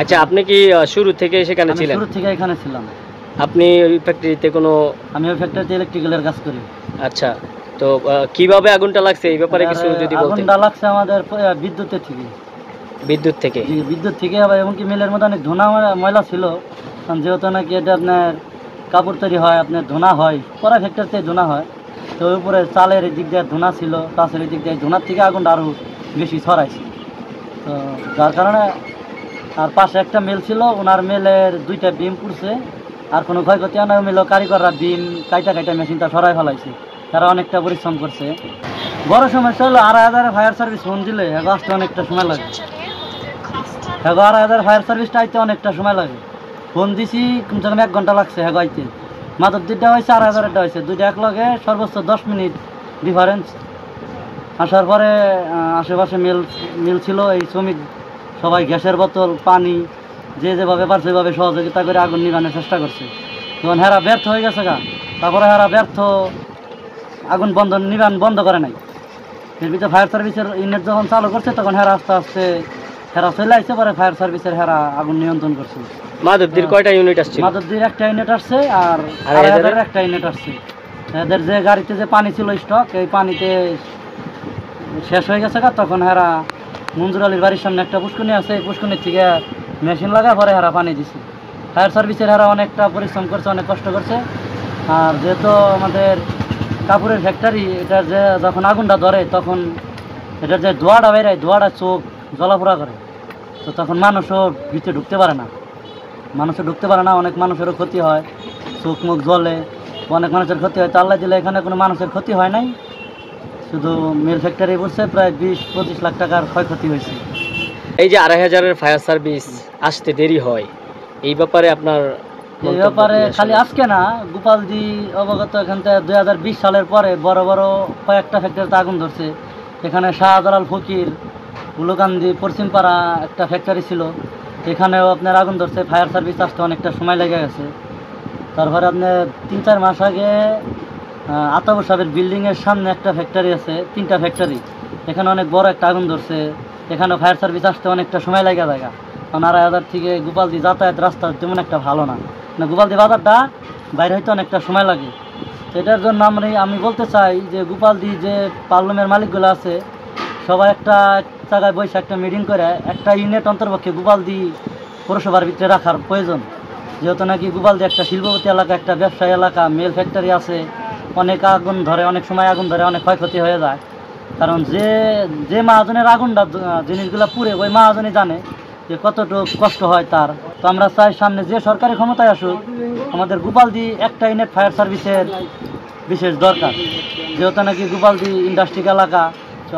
আচ্ছা, আপনি কি শুরু থেকে সেখানে আমি ছিলেন? শুরু থেকে এখানে ছিলাম। আপনি ওই ফ্যাক্টরিতে কোনো আমি ওই ফ্যাক্টরিতে ইলেকট্রিক্যালের কাজ করি। আচ্ছা, তো কিভাবে আগুনটা লাগছে এই ব্যাপারে কিছু যদি বলতেন? আগুনটা লাগছে আমাদের বিদ্যুতের থেকে। বিদ্যুৎ থেকে? জি, বিদ্যুৎ থেকে। আবার এমনকি মিলের মধ্যে অনেক ধোঁয়া ময়লা ছিল। কারণ যেহেতু নাকি এটা আপনার কাপড় তৈরি হয়, আপনার ধোঁয়া হয়, পরা ফ্যাক্টরিতে ধোঁয়া হয়। তো ওই উপরে চালের এই দিক দিয়ে ধোঁয়া ছিল, তাছের এই দিক দিয়ে ধোঁয়ার থেকে আগুনটা আরও বেশি ছড়াইছে। তো যার কারণে আর পাশে একটা মিল ছিল, ওনার মিলের 2টা বিম পুড়ছে। আর কোনো ক্ষয়ক্ষতি হয় না, মিল কারিগররা বিম কাইটা মেশিনটা সরাই ফেলাইছে। তারা অনেকটা পরিশ্রম করছে। বড় সমস্যা হলো 2,500 ফায়ার সার্ভিস ফোন দিলে আসতে অনেকটা সময় লাগে। 2,500 ফায়ার সার্ভিসটা আইতে অনেকটা সময় লাগে। ফোন দিছি কমসে কম 1 ঘন্টা লাগছে আইতে। মাধবদীরটা হয়েছে 2,500-টা হয়েছে, 2টা এক লগে সর্বোচ্চ 10 মিনিট ডিফারেন্স। আসার পরে আশেপাশে মিল ছিল, এই শ্রমিক সবাই গ্যাসের বোতল, পানি যেভাবে পারছে সেভাবে সহযোগিতা করে আগুন নিভানোর চেষ্টা করছে। তখন হেরা ব্যর্থ হয়ে গেছে গা। তারপরে হেরা ব্যর্থ আগুন বন্ধ করে নাই। এর ভিতরে ফায়ার সার্ভিসের ইউনিট যখন চালু করছে তখন হেরা আস্তে আস্তে হেরা চলে আসছে, পরে ফায়ার সার্ভিসের হেরা আগুন নিয়ন্ত্রণ করছে। মাধবদীর কয়টা ইউনিট আসছে? মাধবদীর একটা ইউনিট আসছে আর আড়াইহাজারের একটা ইউনিট আসছে। এদের যে গাড়িতে যে পানি ছিল স্টক, এই পানিতে শেষ হয়ে গেছে গা। তখন হেরা মঞ্জুর আলীর বাড়ির সামনে একটা পুষ্করণী আছে, এই পুষ্করণীর থেকে মেশিন লাগা পরে হেরা পানি দিছে। ফায়ার সার্ভিসের হেরা অনেকটা পরিশ্রম করছে, অনেক কষ্ট করছে। আর যেহেতু আমাদের কাপড়ের ফ্যাক্টরি, এটা যে যখন আগুনটা ধরে তখন এটার যে ধোঁয়াটা বেরায়, ধোঁয়াটা চোখ জ্বলাপোড়া করে। তো তখন মানুষও ভিতরে ঢুকতে পারে না, অনেক মানুষেরও ক্ষতি হয়, চোখ মুখ জ্বলে, অনেক মানুষের ক্ষতি হয়। তো আল্লাহ দিলে এখানে কোনো মানুষের ক্ষতি হয় নাই, শুধু মিল ফ্যাক্টরি বলছে প্রায় 20-25 লাখ টাকার ক্ষয়ক্ষতি হয়েছে। এই যে 2,500-এর ফায়ার সার্ভিস আসতে দেরি হয়, এই ব্যাপারে আপনার এই ব্যাপারে খালি আজকে না, গোপালদি অবগত। এখান থেকে 2020 সালের পরে বড় বড় কয়েকটা ফ্যাক্টরিতে আগুন ধরছে। এখানে শাহজালাল ফকির, উলুকান্দি, পশ্চিমপাড়া একটা ফ্যাক্টরি ছিল, এখানেও আপনার আগুন ধরছে। ফায়ার সার্ভিস আসতে অনেকটা সময় লেগে গেছে। তারপরে আপনার 3-4 মাস আগে আতাবর সাহেবের বিল্ডিংয়ের সামনে একটা ফ্যাক্টরি আছে, 3টা ফ্যাক্টরি, এখানে অনেক বড় একটা আগুন ধরছে। এখানেও ফায়ার সার্ভিস আসতে অনেকটা সময় লেগে যায়। কারণ 2,500 থেকে গোপালদি যাতায়াত রাস্তা তেমন একটা ভালো না, গোপালদি বাজারটা বাইরে হইতে অনেকটা সময় লাগে। তো এটার জন্য আমি বলতে চাই যে গোপালদি যে পার্লামেন্টের মালিকগুলো আছে, সবাই একটা জায়গায় বসে একটা মিটিং করে একটা ইউনিট অন্তর্পক্ষে গোপালদি পৌরসভার ভিতরে রাখার প্রয়োজন। যেহেতু নাকি গোপালদি একটা শিল্পপতি এলাকা, একটা ব্যবসায়ী এলাকা, মেল ফ্যাক্টরি আছে, অনেক আগুন ধরে, অনেক সময় আগুন ধরে, অনেক ক্ষয়ক্ষতি হয়ে যায়। কারণ যে মহাজনের আগুনটা জিনিসগুলো পুড়ে, ওই মহাজনই জানে যে কতটুকু কষ্ট হয় তার। তো আমরা চাই সামনে যে সরকারি ক্ষমতায় আসুক, আমাদের গোপালদি একটা ইউনিট ফায়ার সার্ভিসের বিশেষ দরকার। যেহেতু নাকি গোপালদি ইন্ডাস্ট্রিক এলাকা, তো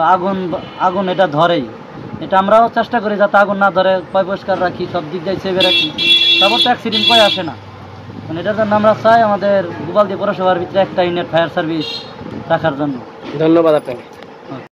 আগুন এটা ধরেই। এটা আমরাও চেষ্টা করি যাতে আগুন না ধরে, পরিষ্কার রাখি, সব দিক দিয়ে সেভে রাখি, তারপর তো অ্যাক্সিডেন্ট কয়ে আসে না। মানে এটার জন্য আমরা চাই আমাদের গোপালদি পৌরসভার ভিতরে একটা ইউনিট ফায়ার সার্ভিস রাখার জন্য। ধন্যবাদ আপনাকে।